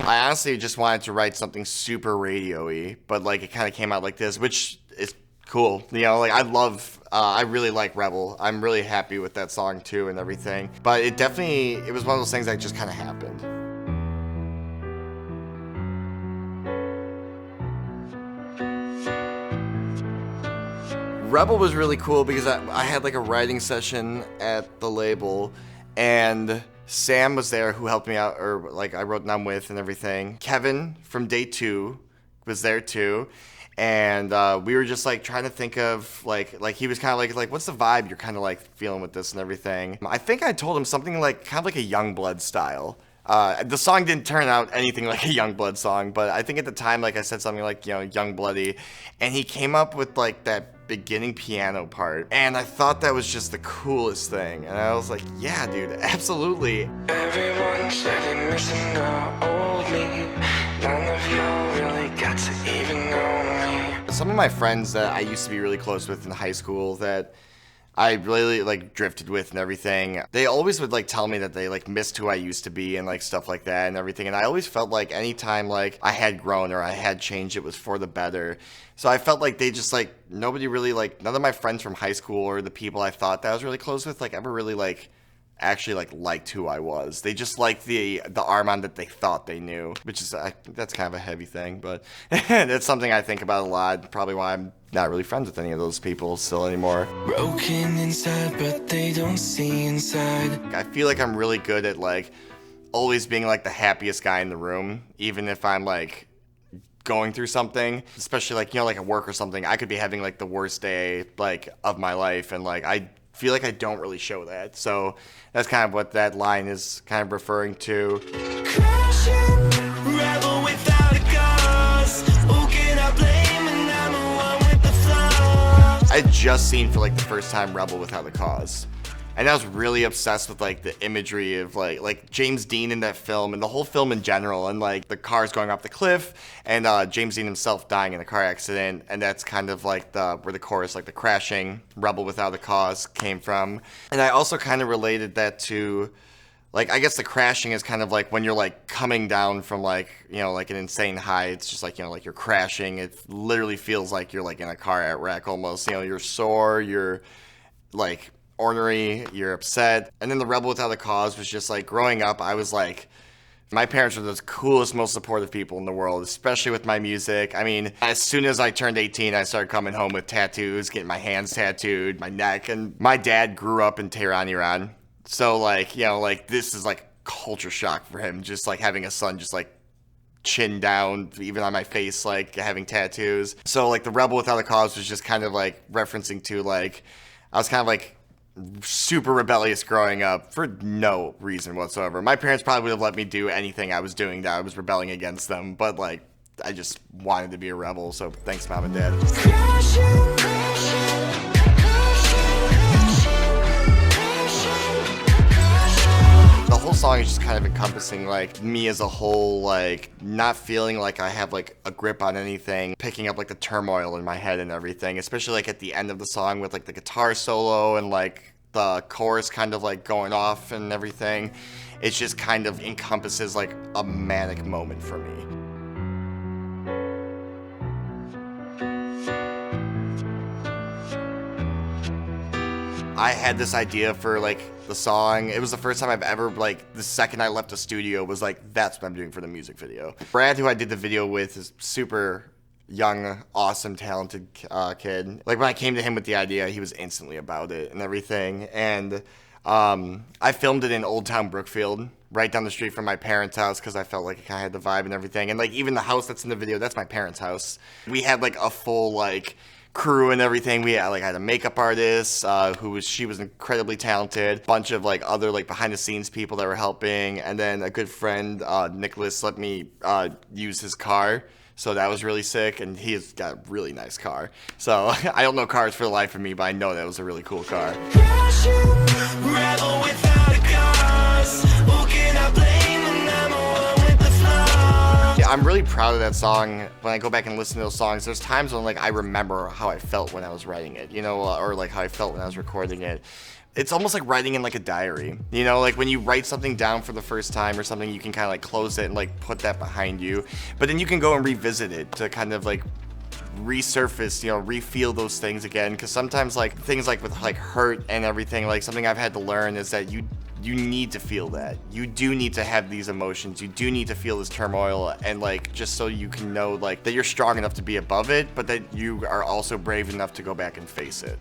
I honestly just wanted to write something super radio-y, but like it kind of came out like this, which is cool. You know, like I really like Rebel. I'm really happy with that song too and everything. But it was one of those things that just kind of happened. Rebel was really cool because I had like a writing session at the label, and Sam was there who helped me out, or like I wrote down with and everything. Kevin from Day 2 was there too. And we were just like trying to think of like he was kind of like what's the vibe you're kind of like feeling with this and everything. I think I told him something like kind of like a Youngblood style. The song didn't turn out anything like a Youngblood song, but I think at the time like I said something like, you know, Youngbloody, and he came up with like that beginning piano part, and I thought that was just the coolest thing, and I was like, yeah, dude, absolutely. Everyone said they're missing the old me. None of y'all really got to even know me. Some of my friends that I used to be really close with in high school that I really like drifted with and everything, they always would like tell me that they like missed who I used to be and like stuff like that and everything. And I always felt like anytime like I had grown or I had changed, it was for the better. So I felt like they just like, nobody really like, none of my friends from high school or the people I thought that I was really close with like ever really like actually like liked who I was. They just liked the Armon that they thought they knew, which is that's kind of a heavy thing, but it's something I think about a lot. Probably why I'm not really friends with any of those people still anymore. Broken inside, but they don't see inside. I feel like I'm really good at like always being like the happiest guy in the room, even if I'm like going through something, especially like, you know, like at work or something. I could be having like the worst day like of my life, and like I feel like I don't really show that. So that's kind of what that line is kind of referring to. Crashing, rebel without a cause. Who can I blame? And I'm the one with the flaws. I just seen for like the first time Rebel Without a Cause. And I was really obsessed with like the imagery of like James Dean in that film and the whole film in general, and like the cars going off the cliff and James Dean himself dying in a car accident, and that's kind of like where the chorus, like the crashing Rebel Without a Cause, came from. And I also kind of related that to like, I guess the crashing is kind of like when you're like coming down from like, you know, like an insane high. It's just like, you know, like you're crashing. It literally feels like you're like in a car wreck almost. You know, you're sore, you're like ornery, you're upset. And then the Rebel Without a Cause was just like, growing up, I was like, my parents were the coolest, most supportive people in the world, especially with my music. I mean, as soon as I turned 18, I started coming home with tattoos, getting my hands tattooed, my neck. And my dad grew up in Tehran, Iran. So like, you know, like this is like culture shock for him, just like having a son just like chin down, even on my face, like having tattoos. So like the Rebel Without a Cause was just kind of like referencing to like, I was kind of like super rebellious growing up for no reason whatsoever. My parents probably would have let me do anything I was doing that I was rebelling against them, but like I just wanted to be a rebel, so thanks Mom and Dad. The whole song is just kind of encompassing like me as a whole, like not feeling like I have like a grip on anything, picking up like the turmoil in my head and everything, especially like at the end of the song with like the guitar solo and like the chorus kind of like going off and everything. It just kind of encompasses like a manic moment for me. I had this idea for like the song. It was the first time I've ever, like, the second I left the studio was like, that's what I'm doing for the music video. Brad, who I did the video with, is super young, awesome, talented kid. Like when I came to him with the idea, he was instantly about it and everything. And I filmed it in Old Town Brookfield, right down the street from my parents' house, because I felt like it kind of had the vibe and everything. And like even the house that's in the video, that's my parents' house. We had like a full like crew and everything. We had a makeup artist she was incredibly talented, bunch of like other like behind the scenes people that were helping, and then a good friend Nicholas let me use his car, so that was really sick. And he's got a really nice car, so I don't know cars for the life of me, but I know that was a really cool car. Rebel without a cause. Who can I blame? And I'm the one with the flaws. Yeah, I'm really proud of that song. When I go back and listen to those songs, there's times when like I remember how I felt when I was writing it, you know, or like how I felt when I was recording it. it's almost like writing in like a diary, you know, like when you write something down for the first time or something, you can kind of like close it and like put that behind you, but then you can go and revisit it to kind of like resurface, you know, refeel those things again. Because sometimes like things like with like hurt and everything, like something I've had to learn is that you need to feel that. You do need to have these emotions. You do need to feel this turmoil, and like just so you can know like that you're strong enough to be above it, but that you are also brave enough to go back and face it.